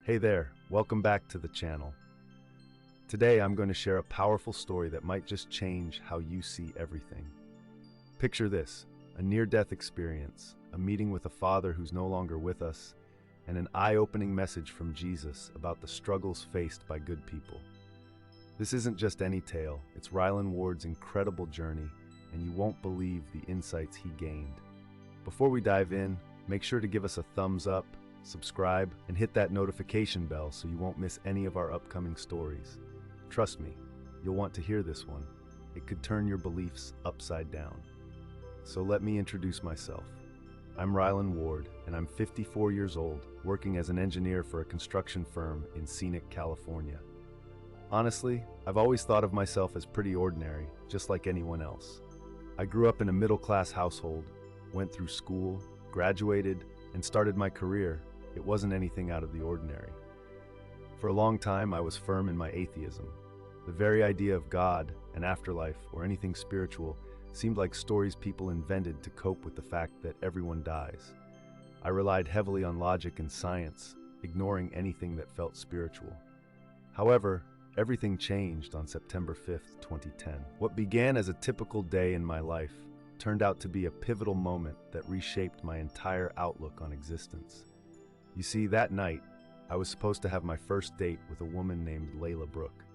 Hey there, welcome back to the channel. Today I'm going to share a powerful story that might just change how you see everything. Picture this, a near-death experience, a meeting with a father who's no longer with us, and an eye-opening message from Jesus about the struggles faced by good people. This isn't just any tale, it's Ryland Ward's incredible journey, and you won't believe the insights he gained. Before we dive in, make sure to give us a thumbs up, subscribe, and hit that notification bell so you won't miss any of our upcoming stories. Trust me, you'll want to hear this one. It could turn your beliefs upside down. So let me introduce myself. I'm Ryland Ward, and I'm 54 years old, working as an engineer for a construction firm in scenic California. Honestly, I've always thought of myself as pretty ordinary, just like anyone else. I grew up in a middle-class household, went through school, graduated, and started my career. It wasn't anything out of the ordinary. For a long time, I was firm in my atheism. The very idea of God, an afterlife, or anything spiritual seemed like stories people invented to cope with the fact that everyone dies. I relied heavily on logic and science, ignoring anything that felt spiritual. However, everything changed on September 5th, 2010. What began as a typical day in my life turned out to be a pivotal moment that reshaped my entire outlook on existence. You see, that night, I was supposed to have my first date with a woman named Layla Brooke.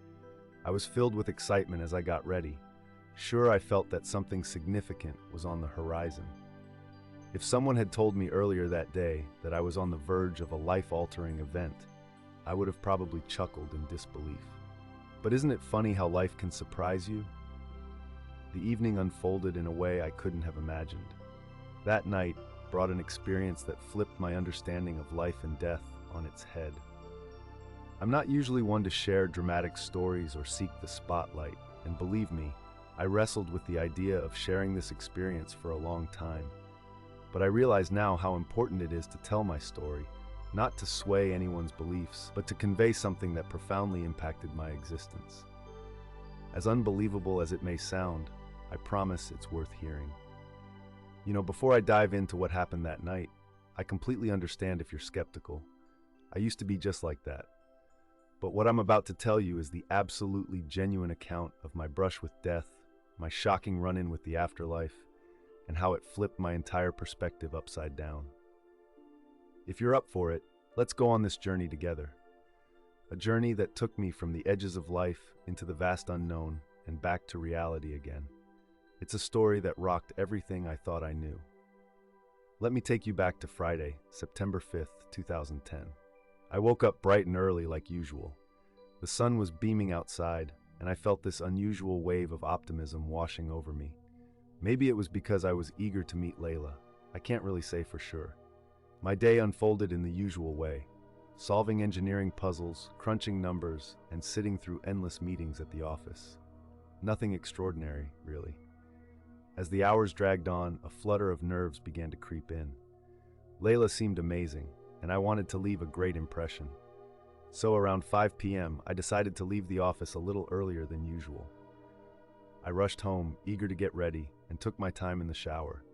I was filled with excitement as I got ready. Sure, I felt that something significant was on the horizon. If someone had told me earlier that day that I was on the verge of a life-altering event, I would have probably chuckled in disbelief. But isn't it funny how life can surprise you? The evening unfolded in a way I couldn't have imagined. That night brought an experience that flipped my understanding of life and death on its head. I'm not usually one to share dramatic stories or seek the spotlight, and believe me, I wrestled with the idea of sharing this experience for a long time. But I realize now how important it is to tell my story, not to sway anyone's beliefs, but to convey something that profoundly impacted my existence. As unbelievable as it may sound, I promise it's worth hearing. You know, before I dive into what happened that night, I completely understand if you're skeptical. I used to be just like that. But what I'm about to tell you is the absolutely genuine account of my brush with death, my shocking run-in with the afterlife, and how it flipped my entire perspective upside down. If you're up for it, let's go on this journey together. A journey that took me from the edges of life into the vast unknown and back to reality again. It's a story that rocked everything I thought I knew. Let me take you back to Friday, September 5th, 2010. I woke up bright and early like usual. The sun was beaming outside, and I felt this unusual wave of optimism washing over me. Maybe it was because I was eager to meet Layla. I can't really say for sure. My day unfolded in the usual way, solving engineering puzzles, crunching numbers, and sitting through endless meetings at the office. Nothing extraordinary, really. As the hours dragged on, a flutter of nerves began to creep in. Layla seemed amazing, and I wanted to leave a great impression. So around 5 p.m., I decided to leave the office a little earlier than usual. I rushed home, eager to get ready, and took my time in the shower.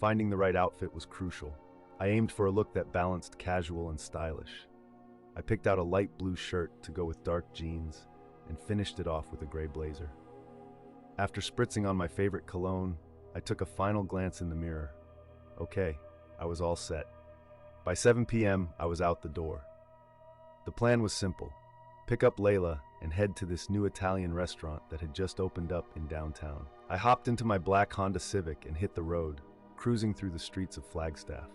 Finding the right outfit was crucial. I aimed for a look that balanced casual and stylish. I picked out a light blue shirt to go with dark jeans and finished it off with a gray blazer. After spritzing on my favorite cologne, I took a final glance in the mirror. Okay, I was all set. By 7 p.m., I was out the door. The plan was simple: pick up Layla and head to this new Italian restaurant that had just opened up in downtown. I hopped into my black Honda Civic and hit the road, cruising through the streets of Flagstaff.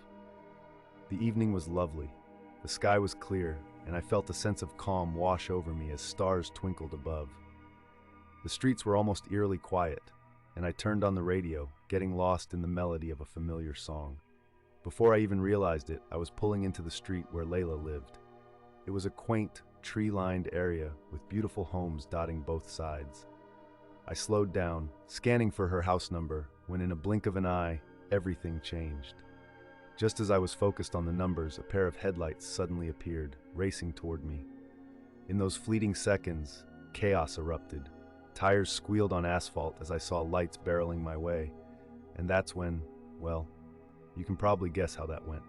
The evening was lovely. The sky was clear, and I felt a sense of calm wash over me as stars twinkled above. The streets were almost eerily quiet, and I turned on the radio, getting lost in the melody of a familiar song. Before I even realized it, I was pulling into the street where Layla lived. It was a quaint, tree-lined area with beautiful homes dotting both sides. I slowed down, scanning for her house number, when in a blink of an eye, everything changed. Just as I was focused on the numbers, a pair of headlights suddenly appeared, racing toward me. In those fleeting seconds, chaos erupted. Tires squealed on asphalt as I saw lights barreling my way, and that's when, well, you can probably guess how that went.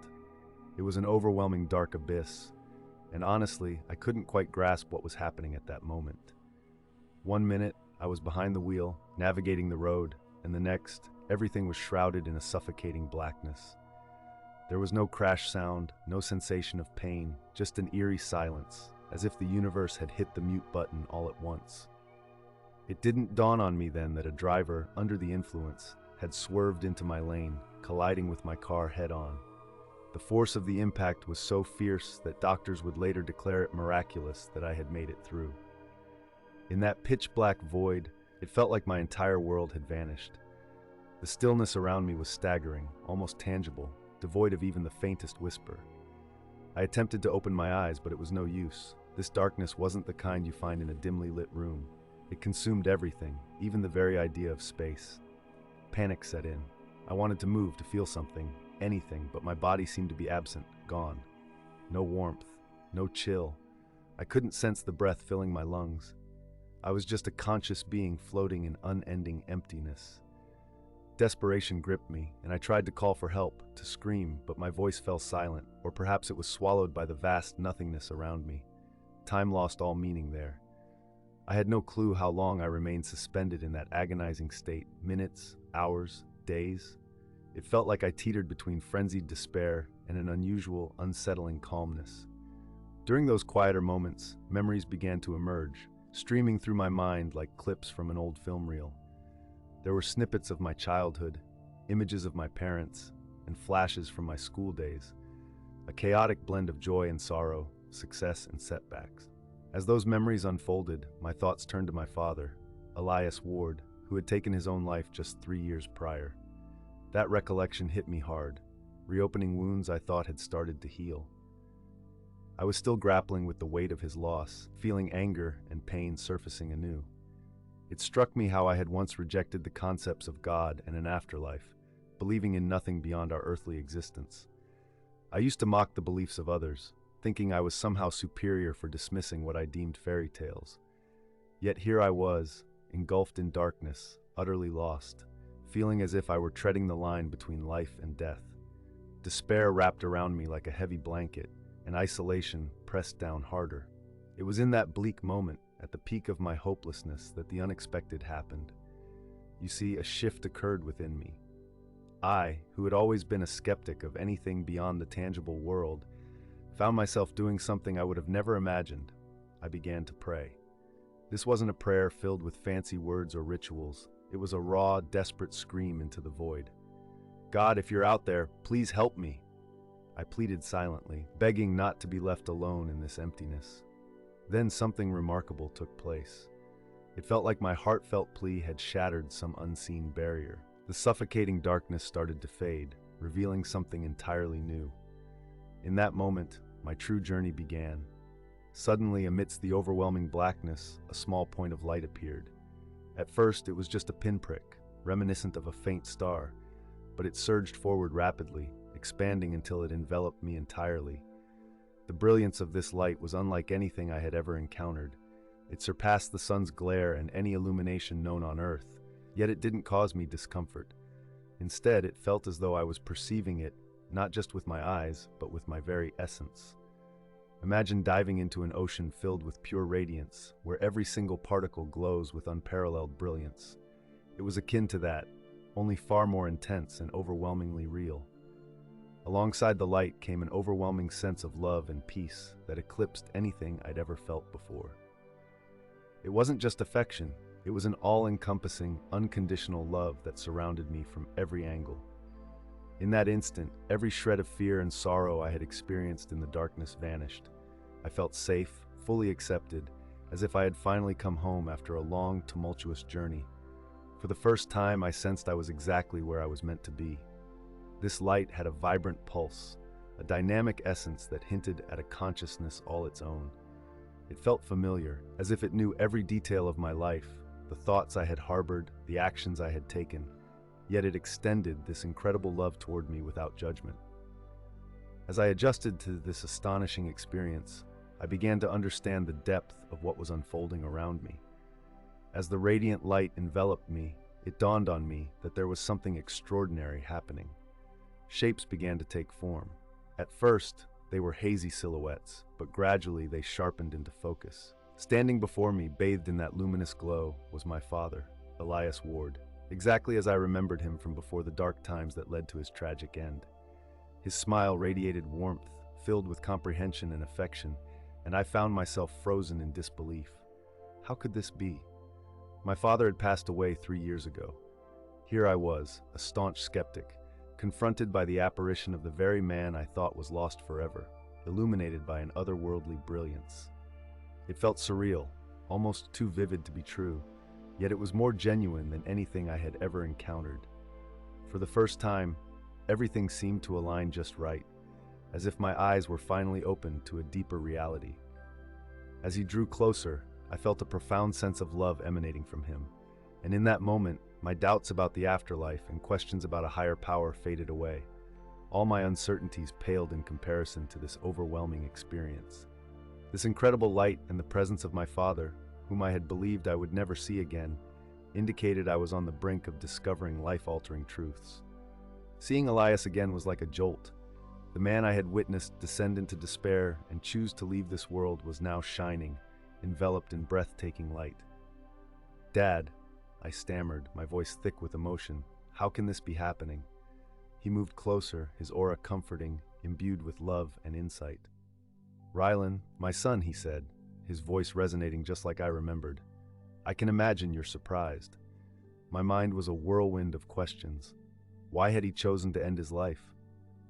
It was an overwhelming dark abyss, and honestly, I couldn't quite grasp what was happening at that moment. One minute, I was behind the wheel, navigating the road, and the next, everything was shrouded in a suffocating blackness. There was no crash sound, no sensation of pain, just an eerie silence, as if the universe had hit the mute button all at once. It didn't dawn on me then that a driver, under the influence, had swerved into my lane, colliding with my car head-on. The force of the impact was so fierce that doctors would later declare it miraculous that I had made it through. In that pitch-black void, it felt like my entire world had vanished. The stillness around me was staggering, almost tangible, devoid of even the faintest whisper. I attempted to open my eyes, but it was no use. This darkness wasn't the kind you find in a dimly lit room. It consumed everything, even the very idea of space. Panic set in. I wanted to move, to feel something, anything, but my body seemed to be absent, gone. No warmth, no chill. I couldn't sense the breath filling my lungs. I was just a conscious being floating in unending emptiness. Desperation gripped me, and I tried to call for help, to scream, but my voice fell silent, or perhaps it was swallowed by the vast nothingness around me. Time lost all meaning there. I had no clue how long I remained suspended in that agonizing state, minutes, hours, days. It felt like I teetered between frenzied despair and an unusual, unsettling calmness. During those quieter moments, memories began to emerge, streaming through my mind like clips from an old film reel. There were snippets of my childhood, images of my parents, and flashes from my school days, a chaotic blend of joy and sorrow, success and setbacks. As those memories unfolded, my thoughts turned to my father, Elias Ward, who had taken his own life just 3 years prior. That recollection hit me hard, reopening wounds I thought had started to heal. I was still grappling with the weight of his loss, feeling anger and pain surfacing anew. It struck me how I had once rejected the concepts of God and an afterlife, believing in nothing beyond our earthly existence. I used to mock the beliefs of others, thinking I was somehow superior for dismissing what I deemed fairy tales. Yet here I was, engulfed in darkness, utterly lost, feeling as if I were treading the line between life and death. Despair wrapped around me like a heavy blanket, and isolation pressed down harder. It was in that bleak moment, at the peak of my hopelessness, that the unexpected happened. You see, a shift occurred within me. I, who had always been a skeptic of anything beyond the tangible world, found myself doing something I would have never imagined. I began to pray. This wasn't a prayer filled with fancy words or rituals. It was a raw, desperate scream into the void. God, if you're out there, please help me. I pleaded silently, begging not to be left alone in this emptiness. Then something remarkable took place. It felt like my heartfelt plea had shattered some unseen barrier. The suffocating darkness started to fade, revealing something entirely new. In that moment, my true journey began. Suddenly, amidst the overwhelming blackness, a small point of light appeared. At first, it was just a pinprick, reminiscent of a faint star, but it surged forward rapidly, expanding until it enveloped me entirely. The brilliance of this light was unlike anything I had ever encountered. It surpassed the sun's glare and any illumination known on Earth, yet it didn't cause me discomfort. Instead, it felt as though I was perceiving it, not just with my eyes, but with my very essence. Imagine diving into an ocean filled with pure radiance, where every single particle glows with unparalleled brilliance. It was akin to that, only far more intense and overwhelmingly real. Alongside the light came an overwhelming sense of love and peace that eclipsed anything I'd ever felt before. It wasn't just affection, it was an all-encompassing, unconditional love that surrounded me from every angle. In that instant, every shred of fear and sorrow I had experienced in the darkness vanished. I felt safe, fully accepted, as if I had finally come home after a long, tumultuous journey. For the first time, I sensed I was exactly where I was meant to be. This light had a vibrant pulse, a dynamic essence that hinted at a consciousness all its own. It felt familiar, as if it knew every detail of my life, the thoughts I had harbored, the actions I had taken, yet it extended this incredible love toward me without judgment. As I adjusted to this astonishing experience, I began to understand the depth of what was unfolding around me. As the radiant light enveloped me, it dawned on me that there was something extraordinary happening. Shapes began to take form. At first, they were hazy silhouettes, but gradually they sharpened into focus. Standing before me, bathed in that luminous glow, was my father, Elias Ward, exactly as I remembered him from before the dark times that led to his tragic end. His smile radiated warmth, filled with comprehension and affection, and I found myself frozen in disbelief. How could this be? My father had passed away 3 years ago. Here I was, a staunch skeptic, confronted by the apparition of the very man I thought was lost forever, illuminated by an otherworldly brilliance. It felt surreal, almost too vivid to be true, yet it was more genuine than anything I had ever encountered. For the first time, everything seemed to align just right, as if my eyes were finally opened to a deeper reality. As he drew closer, I felt a profound sense of love emanating from him, and in that moment, my doubts about the afterlife and questions about a higher power faded away. All my uncertainties paled in comparison to this overwhelming experience. This incredible light and the presence of my father, whom I had believed I would never see again, indicated I was on the brink of discovering life-altering truths. Seeing Elias again was like a jolt. The man I had witnessed descend into despair and choose to leave this world was now shining, enveloped in breathtaking light. "Dad," I stammered, my voice thick with emotion, "how can this be happening?" He moved closer, his aura comforting, imbued with love and insight. "Ryland, my son," he said, his voice resonating just like I remembered. "I can imagine you're surprised." My mind was a whirlwind of questions. Why had he chosen to end his life?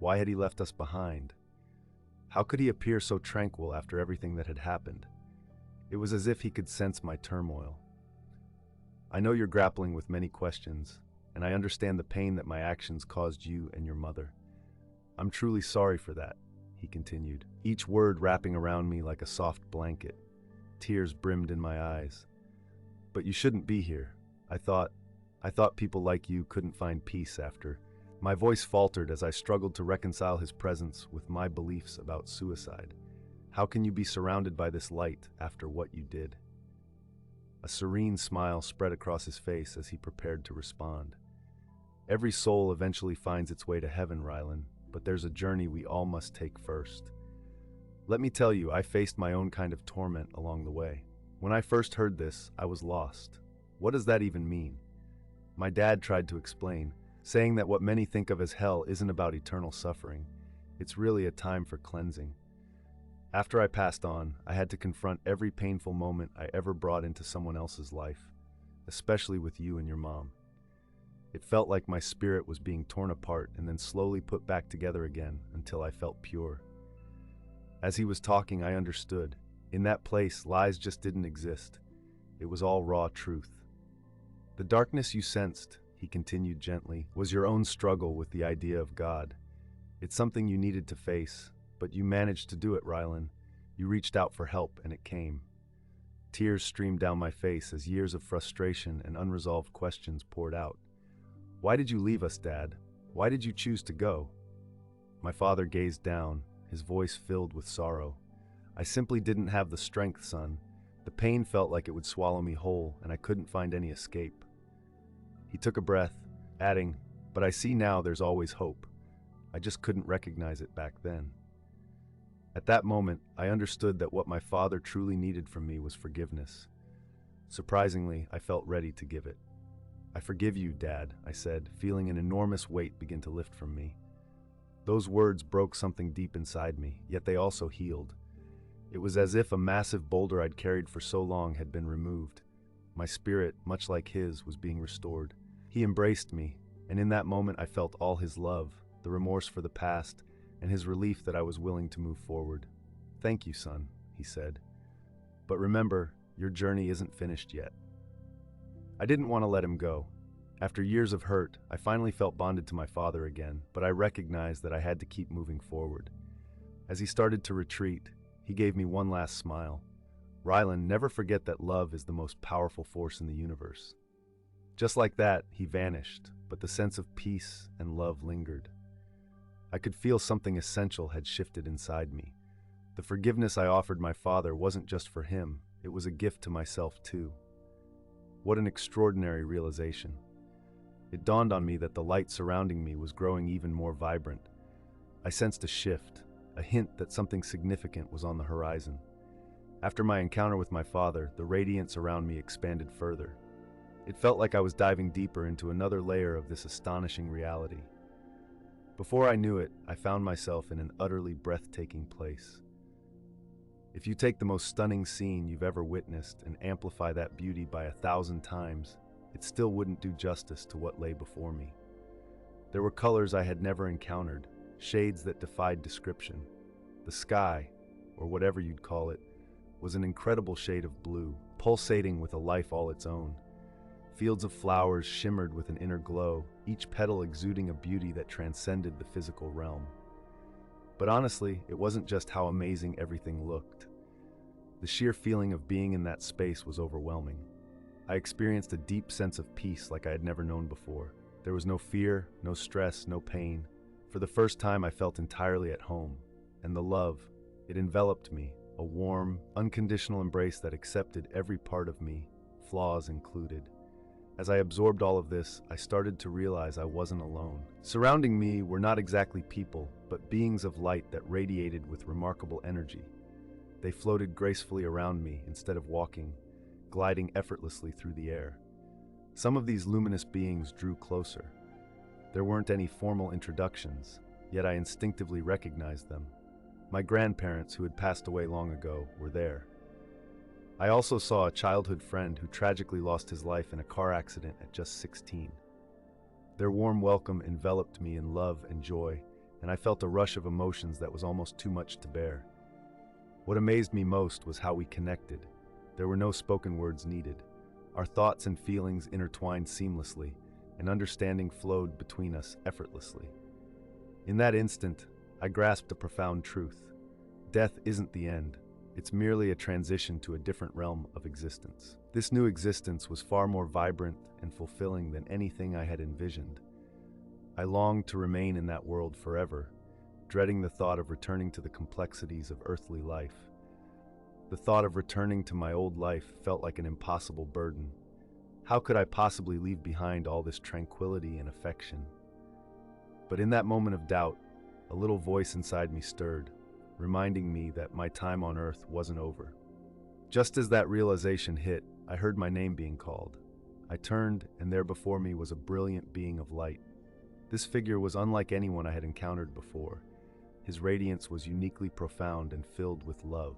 Why had he left us behind? How could he appear so tranquil after everything that had happened? It was as if he could sense my turmoil. "I know you're grappling with many questions, and I understand the pain that my actions caused you and your mother. I'm truly sorry for that," he continued, each word wrapping around me like a soft blanket. Tears brimmed in my eyes. "But you shouldn't be here. I thought people like you couldn't find peace after." My voice faltered as I struggled to reconcile his presence with my beliefs about suicide. "How can you be surrounded by this light after what you did?" A serene smile spread across his face as he prepared to respond. "Every soul eventually finds its way to heaven, Ryland, but there's a journey we all must take first. Let me tell you, I faced my own kind of torment along the way. When I first heard this, I was lost. What does that even mean? My dad tried to explain, saying that what many think of as hell isn't about eternal suffering. It's really a time for cleansing. After I passed on, I had to confront every painful moment I ever brought into someone else's life, especially with you and your mom. It felt like my spirit was being torn apart and then slowly put back together again until I felt pure." As he was talking, I understood. In that place, lies just didn't exist. It was all raw truth. "The darkness you sensed," he continued gently, "was your own struggle with the idea of God. It's something you needed to face, but you managed to do it, Ryland. You reached out for help, and it came." Tears streamed down my face as years of frustration and unresolved questions poured out. "Why did you leave us, Dad? Why did you choose to go?" My father gazed down, his voice filled with sorrow. "I simply didn't have the strength, son. The pain felt like it would swallow me whole, and I couldn't find any escape." He took a breath, adding, "But I see now there's always hope. I just couldn't recognize it back then." At that moment, I understood that what my father truly needed from me was forgiveness. Surprisingly, I felt ready to give it. "I forgive you, Dad," I said, feeling an enormous weight begin to lift from me. Those words broke something deep inside me, yet they also healed. It was as if a massive boulder I'd carried for so long had been removed. My spirit, much like his, was being restored. He embraced me, and in that moment I felt all his love, the remorse for the past, and his relief that I was willing to move forward. "Thank you, son," he said. "But remember, your journey isn't finished yet." I didn't want to let him go. After years of hurt, I finally felt bonded to my father again, but I recognized that I had to keep moving forward. As he started to retreat, he gave me one last smile. "Ryland, never forget that love is the most powerful force in the universe." Just like that, he vanished, but the sense of peace and love lingered. I could feel something essential had shifted inside me. The forgiveness I offered my father wasn't just for him, it was a gift to myself too. What an extraordinary realization. It dawned on me that the light surrounding me was growing even more vibrant. I sensed a shift, a hint that something significant was on the horizon. After my encounter with my father, the radiance around me expanded further. It felt like I was diving deeper into another layer of this astonishing reality. Before I knew it, I found myself in an utterly breathtaking place. If you take the most stunning scene you've ever witnessed and amplify that beauty by 1,000 times, it still wouldn't do justice to what lay before me. There were colors I had never encountered, shades that defied description. The sky, or whatever you'd call it, was an incredible shade of blue, pulsating with a life all its own. Fields of flowers shimmered with an inner glow, each petal exuding a beauty that transcended the physical realm. But honestly, it wasn't just how amazing everything looked. The sheer feeling of being in that space was overwhelming. I experienced a deep sense of peace like I had never known before. There was no fear, no stress, no pain. For the first time, I felt entirely at home. And the love, it enveloped me, a warm, unconditional embrace that accepted every part of me, flaws included. As I absorbed all of this, I started to realize I wasn't alone. Surrounding me were not exactly people, but beings of light that radiated with remarkable energy. They floated gracefully around me instead of walking, gliding effortlessly through the air. Some of these luminous beings drew closer. There weren't any formal introductions, yet I instinctively recognized them. My grandparents, who had passed away long ago, were there. I also saw a childhood friend who tragically lost his life in a car accident at just 16. Their warm welcome enveloped me in love and joy, and I felt a rush of emotions that was almost too much to bear. What amazed me most was how we connected. There were no spoken words needed. Our thoughts and feelings intertwined seamlessly, and understanding flowed between us effortlessly. In that instant, I grasped a profound truth. Death isn't the end. It's merely a transition to a different realm of existence. This new existence was far more vibrant and fulfilling than anything I had envisioned. I longed to remain in that world forever, dreading the thought of returning to the complexities of earthly life. The thought of returning to my old life felt like an impossible burden. How could I possibly leave behind all this tranquility and affection? But in that moment of doubt, a little voice inside me stirred, reminding me that my time on earth wasn't over. Just as that realization hit, I heard my name being called. I turned, and there before me was a brilliant being of light. This figure was unlike anyone I had encountered before. His radiance was uniquely profound and filled with love.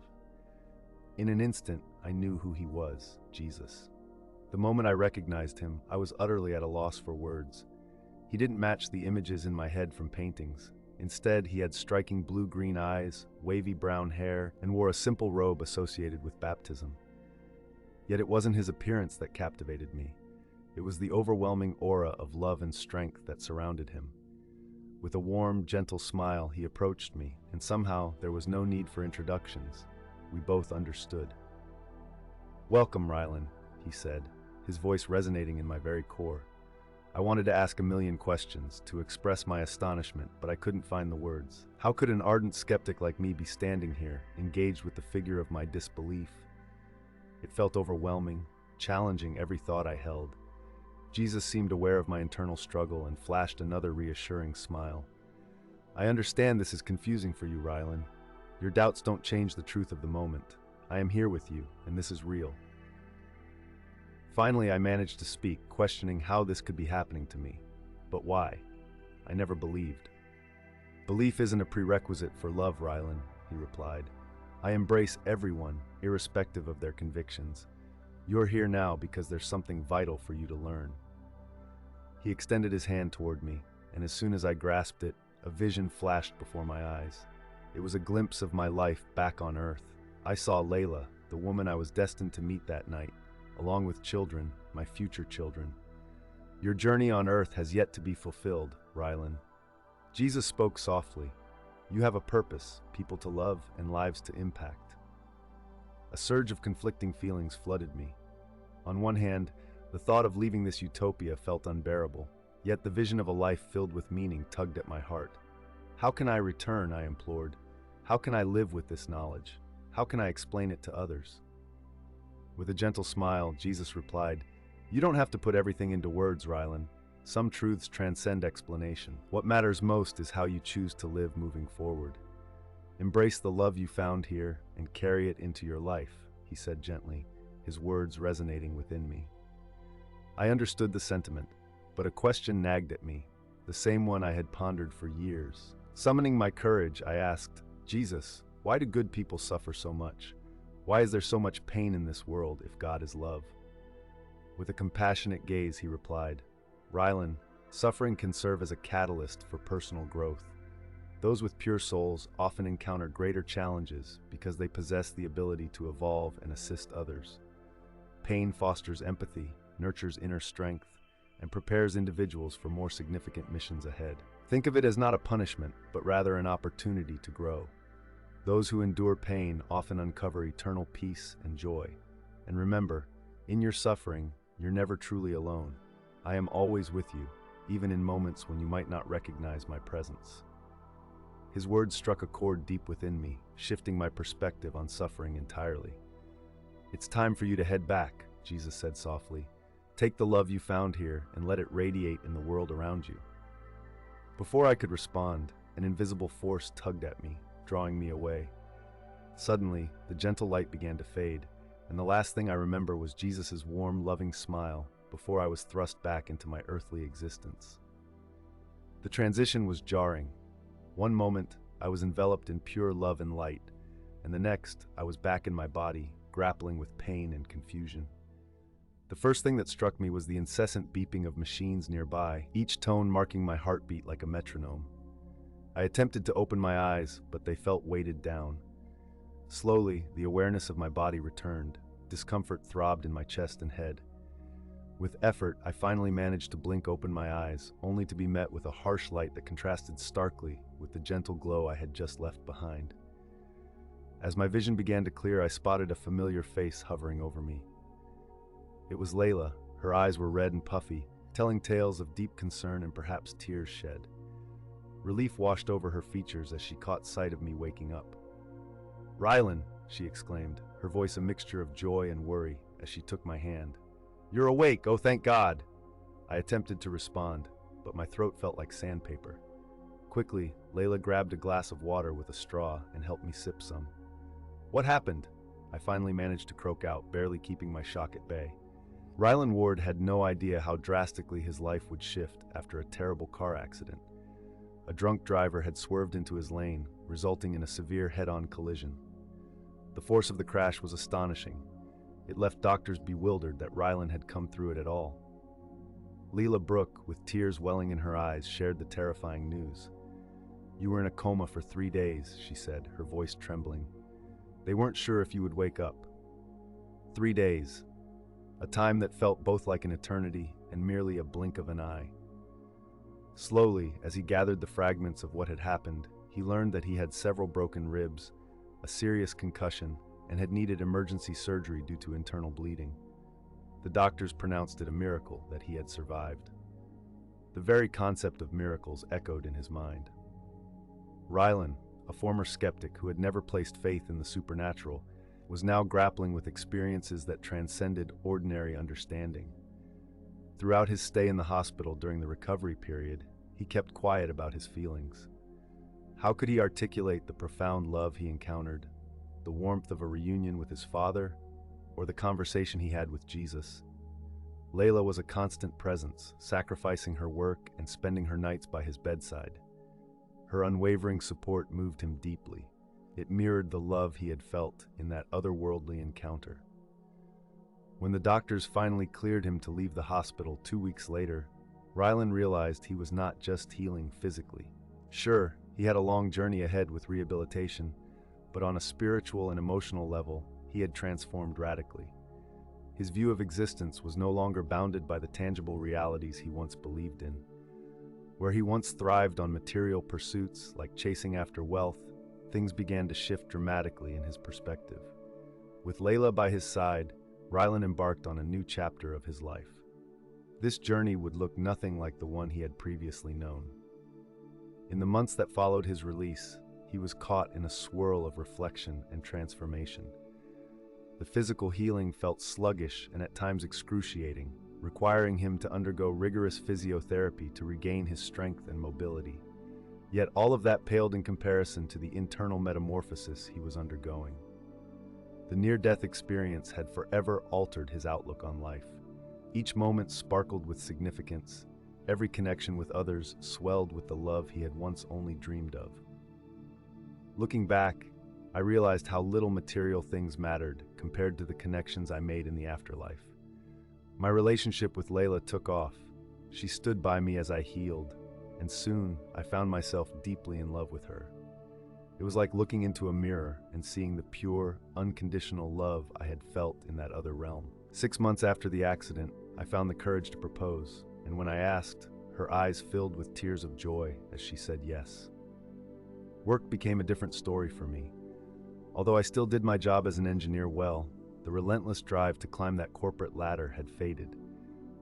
In an instant, I knew who he was, Jesus. The moment I recognized him, I was utterly at a loss for words. He didn't match the images in my head from paintings. Instead, he had striking blue-green eyes, wavy brown hair, and wore a simple robe associated with baptism. Yet it wasn't his appearance that captivated me. It was the overwhelming aura of love and strength that surrounded him. With a warm, gentle smile, he approached me, and somehow there was no need for introductions. We both understood. "Welcome, Ryland," he said, his voice resonating in my very core. I wanted to ask a million questions, to express my astonishment, but I couldn't find the words. How could an ardent skeptic like me be standing here, engaged with the figure of my disbelief? It felt overwhelming, challenging every thought I held. Jesus seemed aware of my internal struggle and flashed another reassuring smile. "I understand this is confusing for you, Ryland. Your doubts don't change the truth of the moment. I am here with you, and this is real." Finally, I managed to speak, questioning how this could be happening to me. But why? I never believed. "Belief isn't a prerequisite for love, Ryland," he replied. "I embrace everyone, irrespective of their convictions. You're here now because there's something vital for you to learn." He extended his hand toward me, and as soon as I grasped it, a vision flashed before my eyes. It was a glimpse of my life back on Earth. I saw Layla, the woman I was destined to meet that night, along with children, my future children. "Your journey on earth has yet to be fulfilled, Ryland." Jesus spoke softly. "You have a purpose, people to love and lives to impact." A surge of conflicting feelings flooded me. On one hand, the thought of leaving this utopia felt unbearable, yet the vision of a life filled with meaning tugged at my heart. "How can I return?" I implored. "How can I live with this knowledge? How can I explain it to others?" With a gentle smile, Jesus replied, "You don't have to put everything into words, Ryland. Some truths transcend explanation. What matters most is how you choose to live moving forward." Embrace the love you found here and carry it into your life, he said gently, his words resonating within me. I understood the sentiment, but a question nagged at me, the same one I had pondered for years. Summoning my courage, I asked, Jesus, why do good people suffer so much? Why is there so much pain in this world if God is love? With a compassionate gaze, he replied, Ryland, suffering can serve as a catalyst for personal growth. Those with pure souls often encounter greater challenges because they possess the ability to evolve and assist others. Pain fosters empathy, nurtures inner strength, and prepares individuals for more significant missions ahead. Think of it as not a punishment, but rather an opportunity to grow. Those who endure pain often uncover eternal peace and joy. And remember, in your suffering, you're never truly alone. I am always with you, even in moments when you might not recognize my presence. His words struck a chord deep within me, shifting my perspective on suffering entirely. It's time for you to head back, Jesus said softly. Take the love you found here and let it radiate in the world around you. Before I could respond, an invisible force tugged at me, drawing me away. Suddenly, the gentle light began to fade, and the last thing I remember was Jesus' warm, loving smile before I was thrust back into my earthly existence. The transition was jarring. One moment, I was enveloped in pure love and light, and the next, I was back in my body, grappling with pain and confusion. The first thing that struck me was the incessant beeping of machines nearby, each tone marking my heartbeat like a metronome. I attempted to open my eyes, but they felt weighted down. Slowly, the awareness of my body returned. Discomfort throbbed in my chest and head. With effort, I finally managed to blink open my eyes, only to be met with a harsh light that contrasted starkly with the gentle glow I had just left behind. As my vision began to clear, I spotted a familiar face hovering over me. It was Layla. Her eyes were red and puffy, telling tales of deep concern and perhaps tears shed. Relief washed over her features as she caught sight of me waking up. Ryland, she exclaimed, her voice a mixture of joy and worry as she took my hand. You're awake, oh thank God! I attempted to respond, but my throat felt like sandpaper. Quickly, Layla grabbed a glass of water with a straw and helped me sip some. What happened? I finally managed to croak out, barely keeping my shock at bay. Ryland Ward had no idea how drastically his life would shift after a terrible car accident. A drunk driver had swerved into his lane, resulting in a severe head-on collision. The force of the crash was astonishing. It left doctors bewildered that Ryland had come through it at all. Leela Brooke, with tears welling in her eyes, shared the terrifying news. You were in a coma for 3 days, she said, her voice trembling. They weren't sure if you would wake up. 3 days. A time that felt both like an eternity and merely a blink of an eye. Slowly, as he gathered the fragments of what had happened, he learned that he had several broken ribs, a serious concussion, and had needed emergency surgery due to internal bleeding. The doctors pronounced it a miracle that he had survived. The very concept of miracles echoed in his mind. Ryland, a former skeptic who had never placed faith in the supernatural, was now grappling with experiences that transcended ordinary understanding. Throughout his stay in the hospital during the recovery period, he kept quiet about his feelings. How could he articulate the profound love he encountered, the warmth of a reunion with his father, or the conversation he had with Jesus? Layla was a constant presence, sacrificing her work and spending her nights by his bedside. Her unwavering support moved him deeply. It mirrored the love he had felt in that otherworldly encounter. When the doctors finally cleared him to leave the hospital 2 weeks later, Ryland realized he was not just healing physically. Sure, he had a long journey ahead with rehabilitation, but on a spiritual and emotional level, he had transformed radically. His view of existence was no longer bounded by the tangible realities he once believed in. Where he once thrived on material pursuits like chasing after wealth, things began to shift dramatically in his perspective. With Layla by his side, Ryland embarked on a new chapter of his life. This journey would look nothing like the one he had previously known. In the months that followed his release, he was caught in a swirl of reflection and transformation. The physical healing felt sluggish and at times excruciating, requiring him to undergo rigorous physiotherapy to regain his strength and mobility. Yet all of that paled in comparison to the internal metamorphosis he was undergoing. The near-death experience had forever altered his outlook on life. Each moment sparkled with significance. Every connection with others swelled with the love he had once only dreamed of. Looking back, I realized how little material things mattered compared to the connections I made in the afterlife. My relationship with Layla took off. She stood by me as I healed, and soon I found myself deeply in love with her. It was like looking into a mirror and seeing the pure, unconditional love I had felt in that other realm. 6 months after the accident, I found the courage to propose, and when I asked, her eyes filled with tears of joy as she said yes. Work became a different story for me. Although I still did my job as an engineer well, the relentless drive to climb that corporate ladder had faded.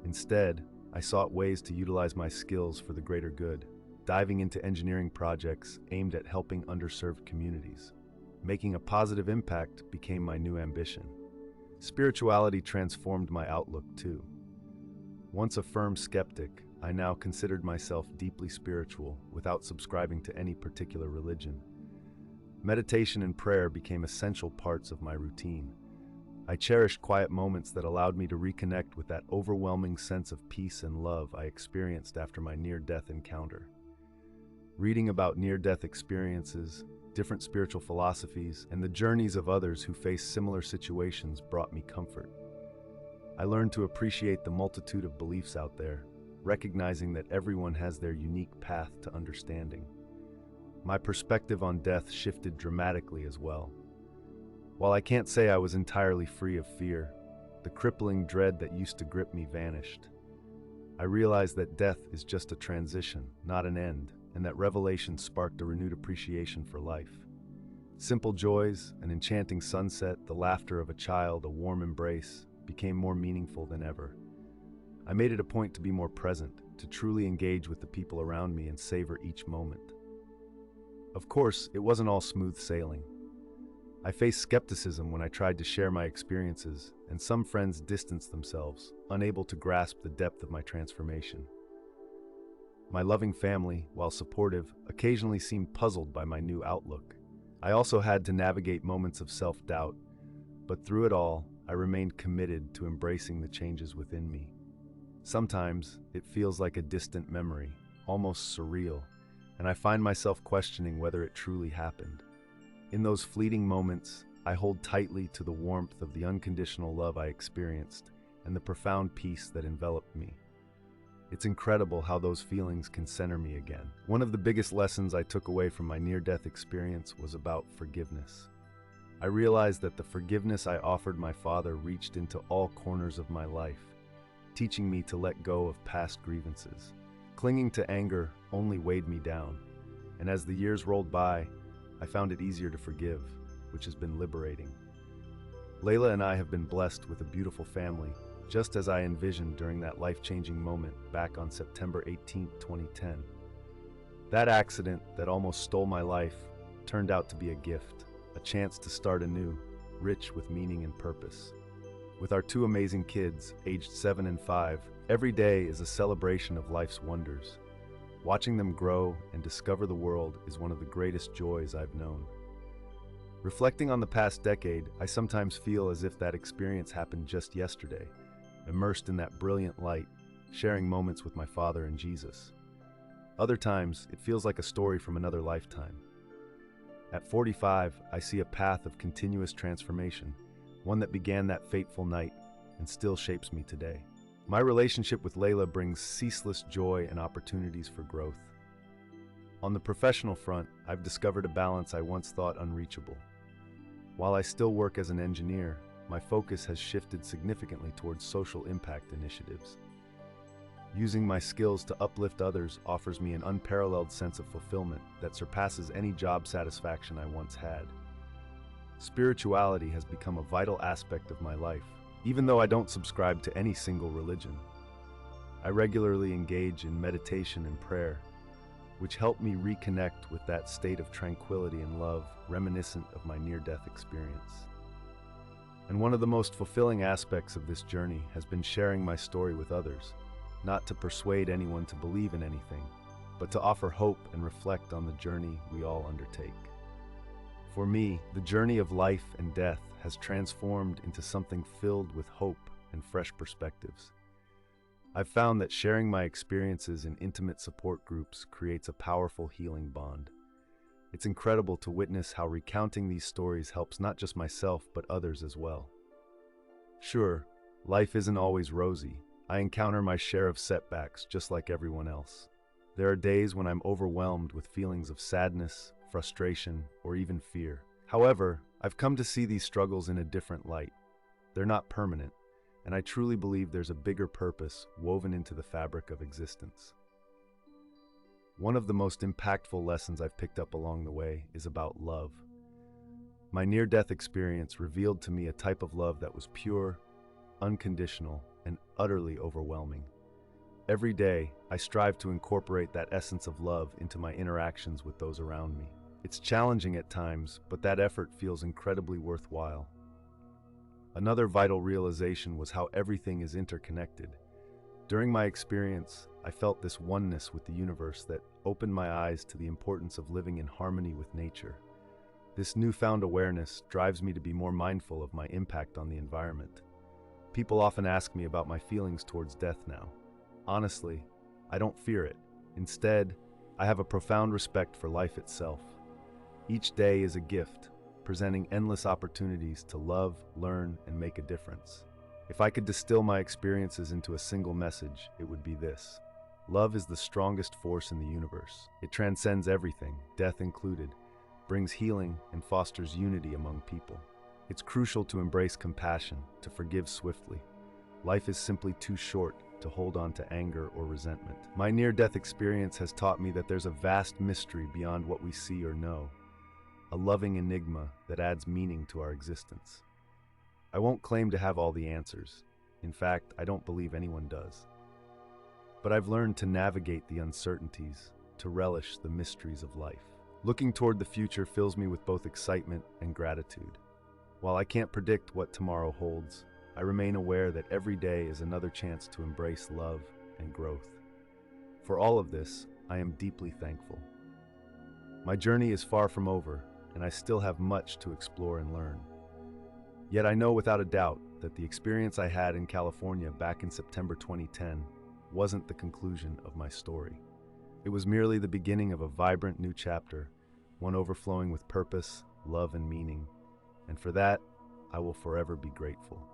Instead, I sought ways to utilize my skills for the greater good, diving into engineering projects aimed at helping underserved communities. Making a positive impact became my new ambition. Spirituality transformed my outlook too. Once a firm skeptic, I now considered myself deeply spiritual without subscribing to any particular religion. Meditation and prayer became essential parts of my routine. I cherished quiet moments that allowed me to reconnect with that overwhelming sense of peace and love I experienced after my near-death encounter. Reading about near-death experiences, different spiritual philosophies, and the journeys of others who face similar situations brought me comfort. I learned to appreciate the multitude of beliefs out there, recognizing that everyone has their unique path to understanding. My perspective on death shifted dramatically as well. While I can't say I was entirely free of fear, the crippling dread that used to grip me vanished. I realized that death is just a transition, not an end, and that revelation sparked a renewed appreciation for life. Simple joys, an enchanting sunset, the laughter of a child, a warm embrace, became more meaningful than ever. I made it a point to be more present, to truly engage with the people around me and savor each moment. Of course, it wasn't all smooth sailing. I faced skepticism when I tried to share my experiences, and some friends distanced themselves, unable to grasp the depth of my transformation. My loving family, while supportive, occasionally seemed puzzled by my new outlook. I also had to navigate moments of self-doubt, but through it all, I remained committed to embracing the changes within me. Sometimes, it feels like a distant memory, almost surreal, and I find myself questioning whether it truly happened. In those fleeting moments, I hold tightly to the warmth of the unconditional love I experienced and the profound peace that enveloped me. It's incredible how those feelings can center me again. One of the biggest lessons I took away from my near-death experience was about forgiveness. I realized that the forgiveness I offered my father reached into all corners of my life, teaching me to let go of past grievances. Clinging to anger only weighed me down, and as the years rolled by, I found it easier to forgive, which has been liberating. Layla and I have been blessed with a beautiful family, just as I envisioned during that life-changing moment back on September 18, 2010. That accident that almost stole my life turned out to be a gift, a chance to start anew, rich with meaning and purpose. With our two amazing kids, aged 7 and 5, every day is a celebration of life's wonders. Watching them grow and discover the world is one of the greatest joys I've known. Reflecting on the past decade, I sometimes feel as if that experience happened just yesterday, immersed in that brilliant light, sharing moments with my father and Jesus. Other times, it feels like a story from another lifetime. At 45, I see a path of continuous transformation, one that began that fateful night and still shapes me today. My relationship with Layla brings ceaseless joy and opportunities for growth. On the professional front, I've discovered a balance I once thought unreachable. While I still work as an engineer, my focus has shifted significantly towards social impact initiatives. Using my skills to uplift others offers me an unparalleled sense of fulfillment that surpasses any job satisfaction I once had. Spirituality has become a vital aspect of my life, even though I don't subscribe to any single religion. I regularly engage in meditation and prayer, which help me reconnect with that state of tranquility and love reminiscent of my near-death experience. And one of the most fulfilling aspects of this journey has been sharing my story with others, not to persuade anyone to believe in anything, but to offer hope and reflect on the journey we all undertake. For me, the journey of life and death has transformed into something filled with hope and fresh perspectives. I've found that sharing my experiences in intimate support groups creates a powerful healing bond. It's incredible to witness how recounting these stories helps not just myself, but others as well. Sure, life isn't always rosy. I encounter my share of setbacks just like everyone else. There are days when I'm overwhelmed with feelings of sadness, frustration, or even fear. However, I've come to see these struggles in a different light. They're not permanent, and I truly believe there's a bigger purpose woven into the fabric of existence. One of the most impactful lessons I've picked up along the way is about love. My near-death experience revealed to me a type of love that was pure, unconditional, and utterly overwhelming. Every day, I strive to incorporate that essence of love into my interactions with those around me. It's challenging at times, but that effort feels incredibly worthwhile. Another vital realization was how everything is interconnected. During my experience, I felt this oneness with the universe that opened my eyes to the importance of living in harmony with nature. This newfound awareness drives me to be more mindful of my impact on the environment. People often ask me about my feelings towards death now. Honestly, I don't fear it. Instead, I have a profound respect for life itself. Each day is a gift, presenting endless opportunities to love, learn, and make a difference. If I could distill my experiences into a single message, it would be this: love is the strongest force in the universe. It transcends everything, death included, brings healing, and fosters unity among people. It's crucial to embrace compassion, to forgive swiftly. Life is simply too short to hold on to anger or resentment. My near-death experience has taught me that there's a vast mystery beyond what we see or know, a loving enigma that adds meaning to our existence. I won't claim to have all the answers. In fact, I don't believe anyone does. But I've learned to navigate the uncertainties, to relish the mysteries of life. Looking toward the future fills me with both excitement and gratitude. While I can't predict what tomorrow holds, I remain aware that every day is another chance to embrace love and growth. For all of this, I am deeply thankful. My journey is far from over, and I still have much to explore and learn. Yet I know without a doubt that the experience I had in California back in September 2010 wasn't the conclusion of my story. It was merely the beginning of a vibrant new chapter, one overflowing with purpose, love, and meaning. And for that, I will forever be grateful.